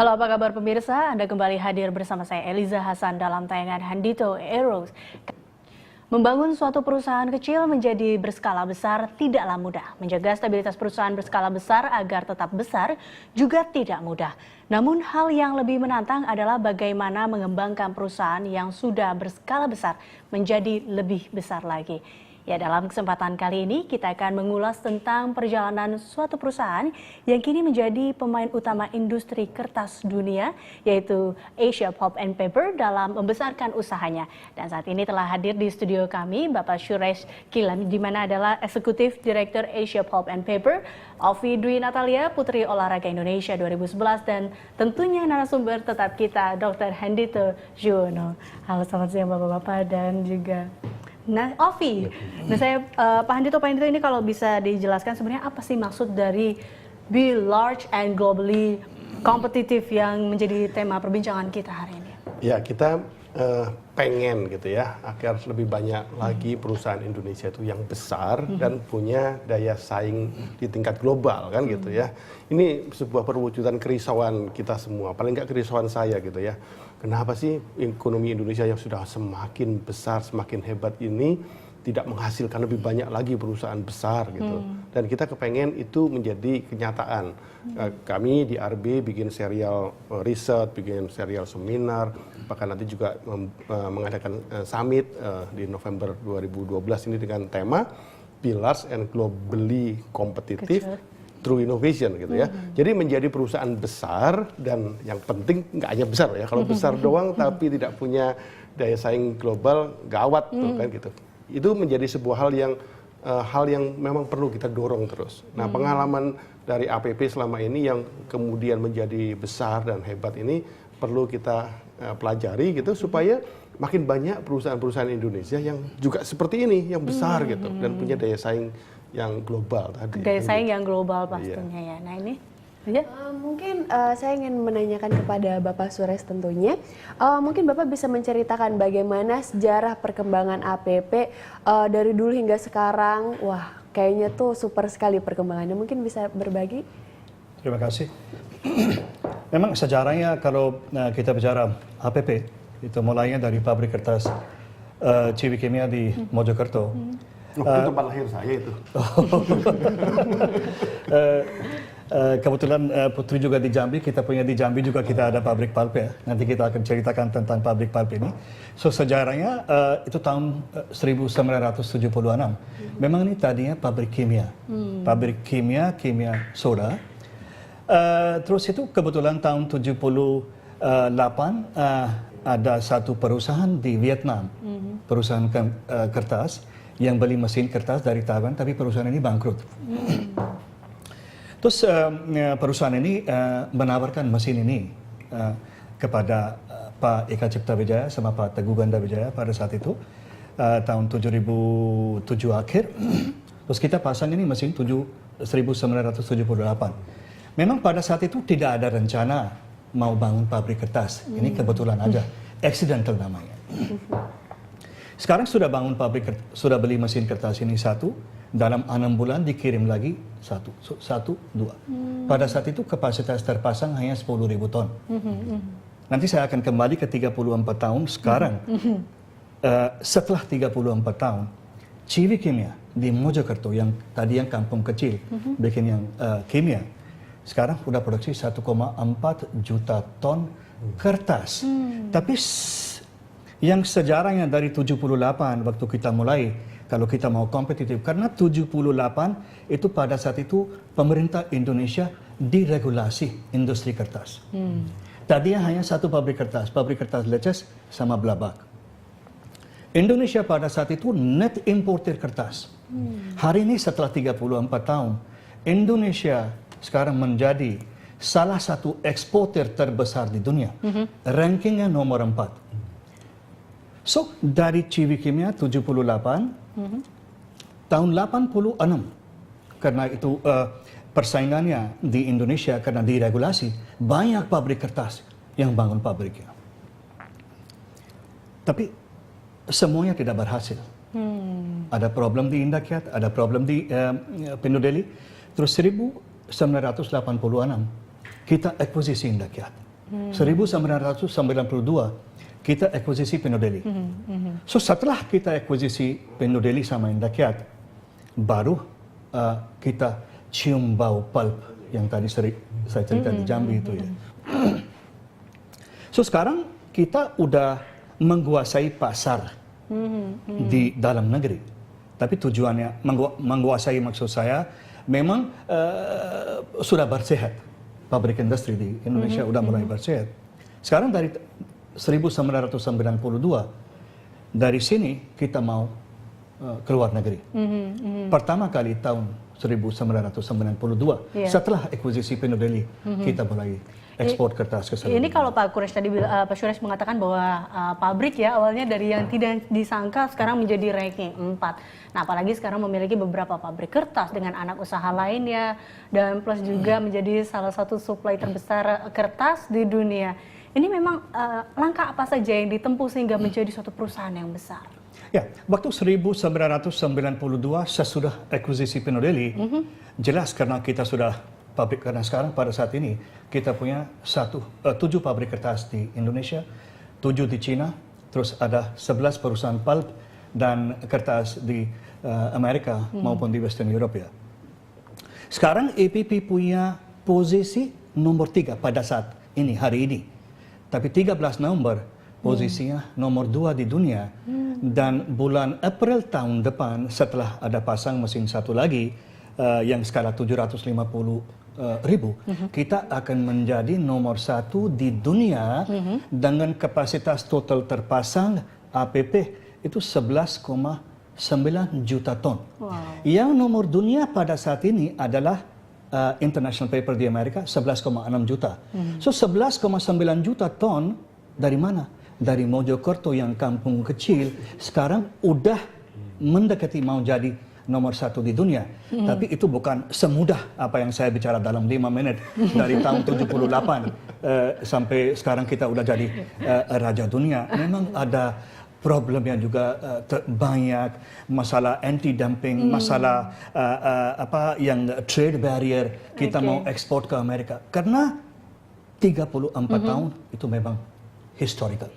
Halo, apa kabar pemirsa? Anda kembali hadir bersama saya Eliza Hasan dalam tayangan Handito Eros. Membangun suatu perusahaan kecil menjadi berskala besar tidaklah mudah. Menjaga stabilitas perusahaan berskala besar agar tetap besar juga tidak mudah. Namun hal yang lebih menantang adalah bagaimana mengembangkan perusahaan yang sudah berskala besar menjadi lebih besar lagi. Ya, dalam kesempatan kali ini kita akan mengulas tentang perjalanan suatu perusahaan yang kini menjadi pemain utama industri kertas dunia, yaitu Asia Pulp and Paper dalam membesarkan usahanya. Dan saat ini telah hadir di studio kami Bapak Suresh Kilan, di mana adalah Eksekutif Direktur Asia Pulp and Paper, Ovi Dwi Natalia, Putri Olahraga Indonesia 2011, dan tentunya narasumber tetap kita, Dr. Handito Juwono. Halo, selamat siang Bapak-Bapak dan juga Ovi. Nah, Pak Handito ini kalau bisa dijelaskan sebenarnya apa sih maksud dari Be Large and Globally Competitive yang menjadi tema perbincangan kita hari ini? Ya, kita pengen gitu ya, agar lebih banyak lagi perusahaan Indonesia itu yang besar dan punya daya saing di tingkat global kan gitu ya. Ini sebuah perwujudan kerisauan kita semua, paling nggak kerisauan saya gitu ya. Kenapa sih ekonomi Indonesia yang sudah semakin besar, semakin hebat ini tidak menghasilkan lebih banyak lagi perusahaan besar gitu. Dan kita kepengen itu menjadi kenyataan. Kami di RB bikin serial riset, bikin serial seminar, bahkan nanti juga mengadakan summit di November 2012 ini dengan tema Be Large and Globally Competitive Through Innovation gitu ya. Jadi menjadi perusahaan besar, dan yang penting nggak hanya besar ya. Kalau besar doang tapi tidak punya daya saing global, gawat tuh kan gitu. Itu menjadi sebuah hal yang memang perlu kita dorong terus. Nah, pengalaman dari APP selama ini yang kemudian menjadi besar dan hebat ini perlu kita pelajari gitu, supaya makin banyak perusahaan-perusahaan Indonesia yang juga seperti ini, yang besar gitu, dan punya daya saing yang global tadi. Daya saing yang global pastinya ya. Nah ini, ya. Mungkin saya ingin menanyakan kepada Bapak Suresh tentunya, mungkin Bapak bisa menceritakan bagaimana sejarah perkembangan APP dari dulu hingga sekarang. Wah, kayaknya tuh super sekali perkembangannya. Mungkin bisa berbagi? Terima kasih. Memang sejarahnya kalau kita bicara APP, itu mulainya dari pabrik kertas Ciwi Kimia di Mojokerto. Itu tempat lahir saya itu. Kebetulan Putri juga di Jambi, kita punya di Jambi juga kita ada pabrik pulp ya. Nanti kita akan ceritakan tentang pabrik pulp ini. So sejarahnya itu tahun 1976. Memang ini tadinya pabrik kimia. Pabrik kimia soda. Terus itu kebetulan tahun 78 ada satu perusahaan di Vietnam, perusahaan kertas yang beli mesin kertas dari Taiwan, tapi perusahaan ini bangkrut. Terus perusahaan ini menawarkan mesin ini kepada Pak Eka Cipta Wijaya sama Pak Teguh Ganda Wijaya pada saat itu, tahun 2007 akhir. Terus kita pasang ini mesin 1978. Memang pada saat itu tidak ada rencana mau bangun pabrik kertas. Ini kebetulan aja, accidental namanya. Sekarang sudah bangun pabrik, sudah beli mesin kertas ini satu, dalam 6 bulan dikirim lagi satu, dua. Pada saat itu kapasitas terpasang hanya 10.000 ton. Nanti saya akan kembali ke 34 tahun sekarang. Setelah 34 tahun, Ciwi Kimia di Mojokerto yang tadi yang kampung kecil, bikin yang kimia, sekarang sudah produksi 1,4 juta ton kertas. Tapi yang sejarahnya dari 78 waktu kita mulai, kalau kita mau kompetitif, karena 78 itu pada saat itu pemerintah Indonesia diregulasi industri kertas. Tadinya hanya satu pabrik kertas Leces sama Blabak. Indonesia pada saat itu net importer kertas. Hari ini setelah 34 tahun, Indonesia sekarang menjadi salah satu eksporter terbesar di dunia. Rankingnya nomor 4. So, dari Ciwi Kimia 78, tahun 86, karena itu persaingannya di Indonesia karena diregulasi, banyak pabrik kertas yang bangun pabriknya. Tapi semuanya tidak berhasil. Ada problem di Indakiat, ada problem di Pindu Delhi. Terus 1986 kita akuisisi Indakiat. 1992 kita akuisisi Pino Deli. So setelah kita akuisisi Pino Deli sama Indakiat, baru kita cium bau pulp yang tadi saya cerita di Jambi itu ya. So sekarang kita udah menguasai pasar di dalam negeri. Tapi tujuannya menguasai, maksud saya memang sudah bersehat. Pabrik industri di Indonesia udah mulai bersehat. Sekarang dari 1992 dari sini kita mau keluar negeri. Pertama kali tahun 1992 setelah akuisisi Pino Deli kita mulai ekspor kertas ke seluruh Ini kalau Pak Quresh tadi Pak Suresh mengatakan bahwa pabrik ya awalnya dari yang tidak disangka sekarang menjadi ranking 4. Nah, apalagi sekarang memiliki beberapa pabrik kertas dengan anak usaha lainnya dan plus juga menjadi salah satu supply terbesar kertas di dunia. Ini memang langkah apa saja yang ditempuh sehingga menjadi suatu perusahaan yang besar? Ya, waktu 1992 sesudah akuisisi Pino Deli, jelas karena kita sudah pabrik, karena sekarang pada saat ini kita punya 7 pabrik kertas di Indonesia, 7 di Cina, terus ada 11 perusahaan pulp dan kertas di Amerika maupun di Western Europe ya. Sekarang APP punya posisi nomor 3 pada saat ini, hari ini. Tapi 13 November posisinya nomor 2 di dunia. Dan bulan April tahun depan setelah ada pasang mesin satu lagi yang skala 750 ribu, kita akan menjadi nomor 1 di dunia dengan kapasitas total terpasang APP itu 11,9 juta ton. Wow. Yang nomor dunia pada saat ini adalah International Paper di Amerika 11,6 juta. So 11,9 juta ton dari mana? Dari Mojokerto yang kampung kecil sekarang udah mendekati mau jadi nomor 1 di dunia. Tapi itu bukan semudah apa yang saya bicara dalam 5 menit. Dari tahun 78 sampai sekarang kita udah jadi raja dunia. Memang ada problem yang juga banyak, masalah anti dumping, masalah apa yang trade barrier kita mau ekspor ke Amerika. Karena 34 tahun itu memang historical.